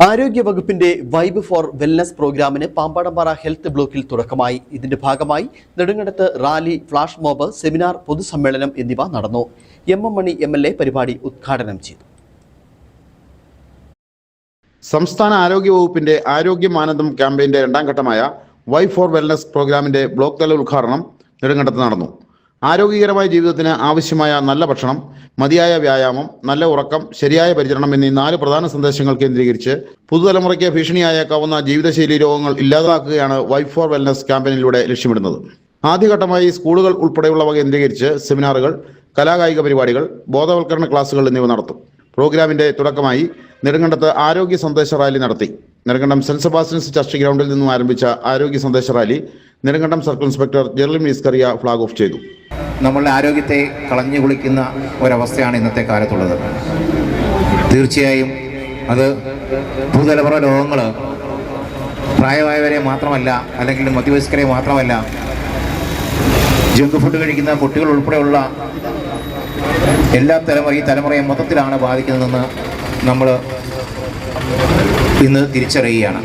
ആരോഗ്യ വകുപ്പിന്റെ vibe four wellness പ്രോഗ്രാമിന് പാമ്പാടമ്പാറ ഹെൽത്ത് ബ്ലോക്കിൽ തുടക്കമായി. ഇതിന്റെ ഭാഗമായി നെടുങ്കണ്ടത്ത് റാലി, ഫ്ലാഷ് മോബ്, സെമിനാർ, പൊതുസമ്മേളനം എന്നിവ നടന്നു. എം മണി MLA പരിപാടി ഉദ്ഘാടനം ചെയ്തു. സംസ്ഥാന ആരോഗ്യ വകുപ്പിന്റെ ആരോഗ്യ മാനദണ്ഡം ക്യാമ്പയിന്റെ രണ്ടാം ഘട്ടമായ വൈബ് ഫോർ വെൽനസ് പ്രോഗ്രാമിന്റെ ബ്ലോക്ക് തല ഉദ്ഘാടനം നെടുങ്കണ്ടത്ത് നടന്നു. ആരോഗ്യകരമായ ജീവിതത്തിന് ആവശ്യമായ നല്ല ഭക്ഷണം, മതിയായ വ്യായാമം, നല്ല ഉറക്കം, ശരിയായ പരിചരണം എന്നീ 4 പ്രധാന സന്ദേശങ്ങൾ കേന്ദ്രീകരിച്ച് പുതുതലമുറയ്ക്ക് ഭീഷണിയായേക്കാവുന്ന ജീവിതശൈലി രോഗങ്ങൾ ഇല്ലാതാക്കുകയാണ് വൈബ് ഫോർ വെൽനസ് ക്യാമ്പയിനിലൂടെ ലക്ഷ്യമിടുന്നത്. ആദ്യഘട്ടമായി സ്കൂളുകൾ ഉൾപ്പെടെയുള്ളവ കേന്ദ്രീകരിച്ച് സെമിനാറുകൾ, കലാകായിക പരിപാടികൾ, ബോധവൽക്കരണ ക്ലാസുകൾ എന്നിവ നടത്തും. പ്രോഗ്രാമിന്റെ തുടക്കമായി നെടുങ്കണ്ടത്ത് ആരോഗ്യ സന്ദേശ റാലി നടത്തി. നെടുങ്കണ്ടം സെന്റ് സെബാസ്റ്റ്യൻസ് ചർച്ച് ഗ്രൗണ്ടിൽ നിന്നും ആരംഭിച്ച ആരോഗ്യ സന്ദേശ rally Nedumkandam circle inspector Jerlin മീസ്കറിയ ഫ്ലാഗ് ഓഫ് ചെയ്തു. നമ്മളുടെ ആരോഗ്യത്തെ കളഞ്ഞു കുളിക്കുന്ന ഒരവസ്ഥയാണ് ഇന്നത്തെ കാലത്തുള്ളത്. തീർച്ചയായും അത് പുതുതലമുറ രോഗങ്ങൾ പ്രായമായവരെ മാത്രമല്ല, അല്ലെങ്കിൽ മധ്യവയസ്കരെ മാത്രമല്ല, ജങ്ക് ഫുഡ് കഴിക്കുന്ന കുട്ടികൾ ഉൾപ്പെടെയുള്ള എല്ലാ തലമുറയെ മൊത്തത്തിലാണ് ബാധിക്കുന്നതെന്ന് നമ്മൾ ഇന്ന് തിരിച്ചറിയുകയാണ്.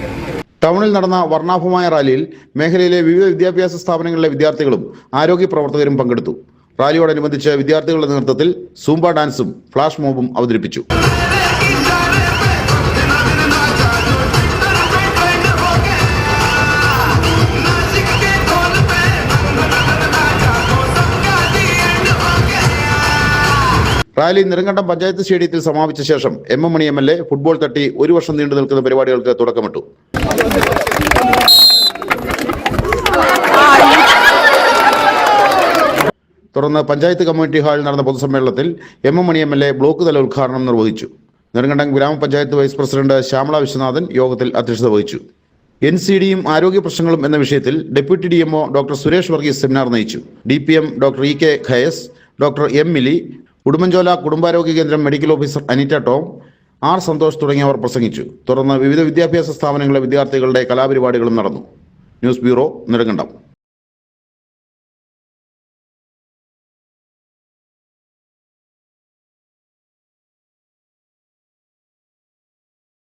ടൗണിൽ നടന്ന വർണ്ണാഭമായ റാലിയിൽ മേഖലയിലെ വിവിധ വിദ്യാഭ്യാസ സ്ഥാപനങ്ങളിലെ വിദ്യാർത്ഥികളും ആരോഗ്യ പ്രവർത്തകരും പങ്കെടുത്തു. റാലിയോടനുബന്ധിച്ച് വിദ്യാർത്ഥികളുടെ നേതൃത്വത്തിൽ സൂംബ ഡാൻസും ഫ്ലാഷ് മോബും അവതരിപ്പിച്ചു. റാലി നെടുങ്കണ്ടം പഞ്ചായത്ത് സ്റ്റേഡിയത്തിൽ സമാപിച്ച ശേഷം എം മണി MLA ഫുട്ബോൾ തട്ടി 1 വർഷം നീണ്ടു നിൽക്കുന്ന പരിപാടികൾക്ക് തുടക്കമിട്ടു. തുടർന്ന് പഞ്ചായത്ത് കമ്മ്യൂണിറ്റി ഹാളിൽ നടന്ന പൊതുസമ്മേളനത്തിൽ എം മണി MLA ബ്ലോക്ക് തല ഉദ്ഘാടനം നിർവഹിച്ചു. നെടുങ്കണ്ടം ഗ്രാമപഞ്ചായത്ത് വൈസ് പ്രസിഡന്റ് ശ്യാമള വിശ്വനാഥൻ യോഗത്തിൽ അധ്യക്ഷത വഹിച്ചു. NCDയും ആരോഗ്യ പ്രശ്നങ്ങളും എന്ന വിഷയത്തിൽ deputy DMO doctor Suresh Varghese seminar നയിച്ചു. DPM doctor EK Khayas, doctor M Mili, Udumbanchola കുടുംബാരോഗ്യ കേന്ദ്രം medical officer Anitta Tom, R Santhosh തുടങ്ങിയവർ പ്രസംഗിച്ചു. തുടർന്ന് വിവിധ വിദ്യാഭ്യാസ സ്ഥാപനങ്ങളിലെ വിദ്യാർത്ഥികളുടെ കലാപരിപാടികളും നടന്നു. News bureau, Nedumkandam.